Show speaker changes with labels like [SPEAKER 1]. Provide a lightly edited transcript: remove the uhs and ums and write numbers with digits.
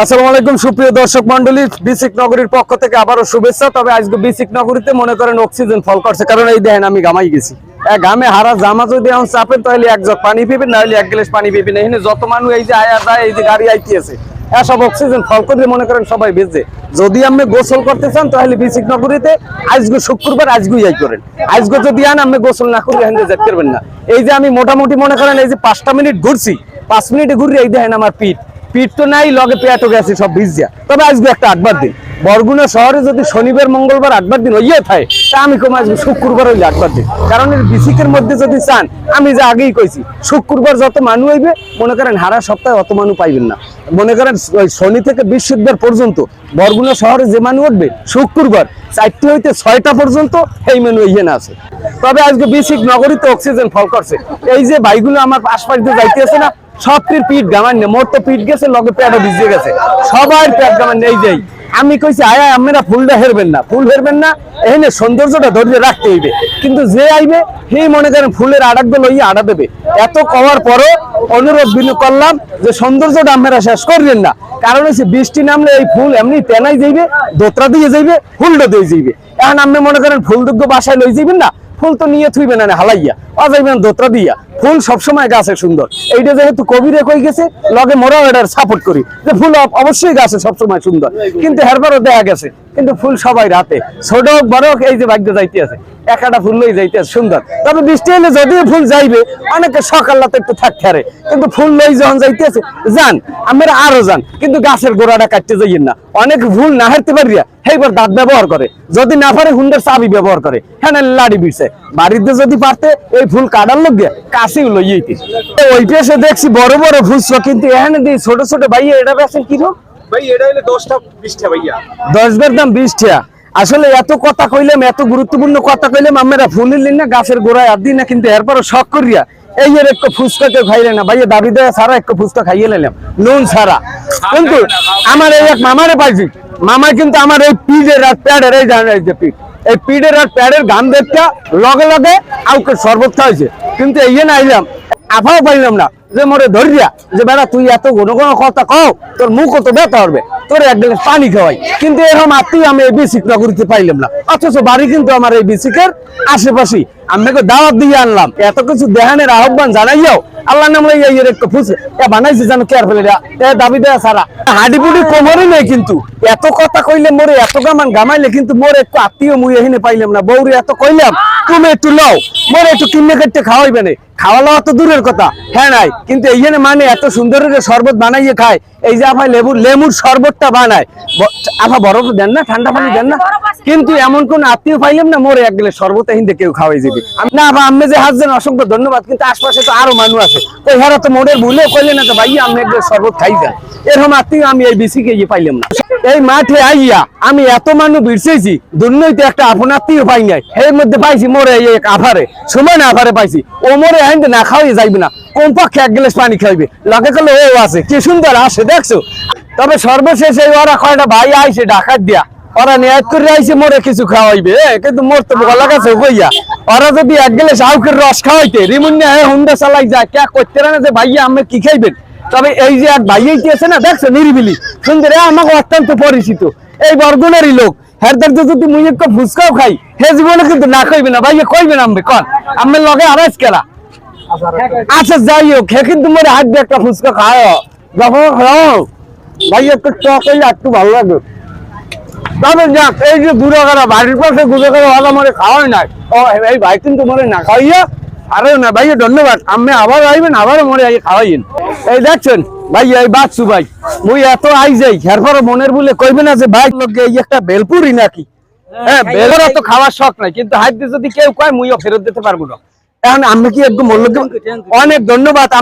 [SPEAKER 1] আসসালামু আলাইকুম সুপ্রিয় দর্শক মন্ডলী, বিসিক নগরীর পক্ষ থেকে আবারও শুভেচ্ছা। তবে আজকে বিসিক নগরীতে মনে করেন অক্সিজেন ফল করছে, কারণ এই দেখেন আমি গামাই গেছি। গামে হারা জামা যদি এখন চাপেন তাহলে এক জগ পানি পিবেন, না হলে এক গ্লাস পানি পিবেন। এখানে যত মানুষ এই যে আয়া যায়, এই যে গাড়ি আইতেছে, সব অক্সিজেন ফল করে মনে করেন সবাই বেঁচে। যদি আপনি গোসল করতে চান তাহলে বিসিক নগরীতে আজকে শুক্রবার আজকেই আই করেন। আজকে যদি আন আপনি গোসল না করে এখানে যেতে পারবেন না। এই যে আমি মোটামুটি মনে করেন এই যে 5টা মিনিট ঘুরছি, 5 মিনিটে ঘুরে এই দেখেন আমার পিঠ তো নাই, লগে পেটও গেছে সব ভিজা। তবে আজকে একটা আটবার দিন, বরগুনা শহরে যদি শনিবার মঙ্গলবার আটবার দিন হইয়া থাকে, তা আমি কম আজকে শুক্রবার হইলে আটবার দিন। কারণ এর বিসিকের মধ্যে যদি চান, আমি যে আগেই কইছি শুক্রবার যত মানুষ হইবে মনে করেন হারা সপ্তাহে অত মানুষ পাইবেন না। মনে করেন শনি থেকে বৃহস্পতিবার পর্যন্ত বরগুনা শহরে যে মানুষ উঠবে শুক্রবার 4টা হইতে 6টা পর্যন্ত এই মানুষ ইয়ে আছে। তবে আজকে বিসিক নগরীতে অক্সিজেন ফল করছে। এই যে ভাইগুলো আমার আশপাশ দিয়ে যাইতে আছে না, সবটির পিঠ গামান নেই, মোর তো পিঠ গেছে, লগে পেটও ভিজে গেছে, সবাই পেট গামান নেই। যাই আমি কইছি আয়া আপনারা ফুলটা হেরবেন না, ফুল হেরবেন না, এখানে সৌন্দর্যটা ধরে রাখতে হইবে। কিন্তু যে আইবে সেই মনে করেন ফুলের আড়াকবে লইয়া আড়া দেবে। এত কওয়ার পরও অনুরোধ করলাম যে সৌন্দর্যটা আপনারা শেষ করবেন না। কারণ হচ্ছে বৃষ্টি নামলে এই ফুল এমনি তেনাই যাইবে, দোতরা দিয়ে যাইবে, ফুলটা দিয়ে যাইবে। এখন আপনি মনে করেন ফুল দুগ্গ বাসায় লই যাইবেন না, ফুল তো নিয়ে থুইবেন না হালাইয়া, অযাইবেন দোতরা দিয়া। ফুল সবসময় গাছে সুন্দর, এইটা যেহেতু কবিরে কই গেছে, লগে মোরাও এটার সাপোর্ট করি যে ফুল অবশ্যই গাছে সবসময় সুন্দর। কিন্তু হেরবারও দেখা গেছে কিন্তু ফুল সবাই রাতে, ছোট হোক বড় হোক, এই যে ভাগ্য যাইতে আছে একটা ফুল লই যাইতে আছে সুন্দর। তবে বৃষ্টি এলে যদিও ফুল যাইবে, অনেকে সকালতে একটু থাকতে হারে, কিন্তু ফুল লই যখন যাইতে আছে যান, আমরা আরো যান, কিন্তু গাছের গোড়াটা কাটতে যাইয়েন না। অনেক ফুল না হারতে পারিয়া সেইবার দাঁত ব্যবহার করে, যদি না পারে হুন্ডের চাবি ব্যবহার করে, হ্যাঁ লাড়ি বিড়ছে। বাড়িতে যদি পারতে এই ফুল কাটার লোক দিয়ে কাশি লইয়েইতে। ওইটা এসে দেখছি বড় বড় ফুলছ, কিন্তু এখানে দিয়ে ছোট ছোট ভাইয়া এটা বেছেন কিরকম
[SPEAKER 2] ভাই? এটা হলো 10টা 20টা ভাইয়া,
[SPEAKER 1] 10 বের দাম 20 টাকা। আসলে এত কথা কইলাম, এত গুরুত্বপূর্ণ কথা কইলাম, আমরা ফুলের লিন না গাছের গোড়ায় আর দিই না, কিন্তু এরপরও শখ করিয়া এই এর একটু ফুচকা কেউ খাইলে না ভাইয়া, দাবি দেওয়া ছাড়া একটু ফুচকা খাইয়ে নিলাম নুন ছাড়া। কিন্তু আমার এই এক মামারে পাইছি, মামা কিন্তু আমার এই পিঠের আর প্যাডের এই জানেন এই যে পিঠ, এই পিঠের আর প্যাডের গান দেখতে লগে লগে আউকে শরবত খাওয়াইছে। কিন্তু এই না আইলাম আফাও পাইলাম না যে মোরে ধরিয়া যে বেড়া তুই এত কোনো কোনো কথা কও, তোর মুখ তো ব্যথা হবে, তোর এক গ্লাস পানি খাওয়াই। কিন্তু এরকম আত্মীয় আমি এই বিসিক নগরীতে পাইলাম না, অথচ বাড়ি কিন্তু আমার এই বিসিকের আশেপাশে। আমাকে দাওয়াত দিয়ে আনলাম, এত কিছু দেহানের আহ্বান জানাইয়াও আল্লাহ নাম লইয়া একটু ফুসে বানাইছে জানো কে আর ফেলে দাবি দেওয়া ছাড়া হাডিপুডি কোমরই নেই। কিন্তু এত কথা কইলে মোরে, এত গামাইলে কিন্তু মোরে একটু আত্মীয় মুই এখানে পাইলাম না। বৌরে এত কইলাম তুমি একটু লও, মোরে একটু কিনে কেটে খাওয়াইবে না, খাওয়া লওয়া তো দূরের কথা, হ্যাঁ নাই। কিন্তু এইখানে মানে এত সুন্দর শরবত বানাইয়ে খায়। এই যে আপা লেবুর শরবতটা বানায়, আপা বরফ দেন না, ঠান্ডা পানি দেন না, কিন্তু এমন কোন আত্মীয় পাইলাম না মোরে এক গেলে শরবত হিন্দে কেউ খাওয়াই যাবে না। আমি যে হাসছেন অসংখ্য ধন্যবাদ, কিন্তু আশপাশে তো আরো মানুষ আছে, তো হেরা তো মোড়ের ভুলেও কইলে না তো ভাইয়া আমি এক শরবত খাই যান। এরকম আত্মীয় আমি এই বিসিকে পাইলাম না। এই মাঠে আইয়া আমি এত মানুষ ভিড়ছেছি, দুর্নৈতে একটা আপন আত্মীয় পাই নাই। এর মধ্যে পাইছি মোরে এক আফারে, সময় না আফারে পাইছি, ও মোরে আইন না খাওয়াই যাইবে না, কমপক্ষে এক গ্লাস পানি খাইবে। লগে করলে ও আছে কি সুন্দর আসে দেখছো। তবে সর্বশেষ এই ওরা কয়টা ভাই আইছে ডাকাত দিয়া, ওরা নিয়াত করে আইছে মোরে কিছু খাওয়াইবে, কিন্তু মোর তো গলা কাছে কইয়া ওরা যদি এক গ্লাস আউকের রস খাওয়াইতে রিমুন্যা হুন্ডা চালাই যায় কে করতে না যে ভাইয়া আমি কি খাইবেন। তবে এই যে এক ভাইয়াই আছে না দেখছো নিরিবিলি সুন্দর, আমাকে অত্যন্ত পরিচিত, এই বরগুনারই লোক। হেরদার যদি মুই একটু ফুচকাও খাই, হে জীবনে কিন্তু না খাইবে না ভাইয়া, কইবেন আমি কন আমি লগে আড়াইশ কেলা। আচ্ছা যাই হোক, হে কিন্তু মোরে হাত দিয়ে একটা ফুচকা খায় যখন খাও ভাই, একটু টক হইলে একটু ভালো লাগবে। তবে যাক, এই যে গুড়াগাড়া বাড়ির পাশে গুড়াগাড়া ভালো মরে খাওয়াই নাই, ও এই ভাই কিন্তু মরে না খাওয়াইয়া আরে না ভাইয়া ধন্যবাদ, আমি আবার আইবেন, আবারও মরে আই খাওয়াইন। এই দেখছেন ভাই এই বাচ্চু ভাই, মুই এত আই যাই এরপর মনের বলে কইবে না যে ভাই লোকে এই একটা বেলপুরি নাকি। হ্যাঁ বেলের তো খাওয়ার শখ নাই, কিন্তু হাত দিয়ে যদি কেউ কয় মুইও ফেরত দিতে পারবো না। এখন আমি কি একদম অনেক ধন্যবাদ।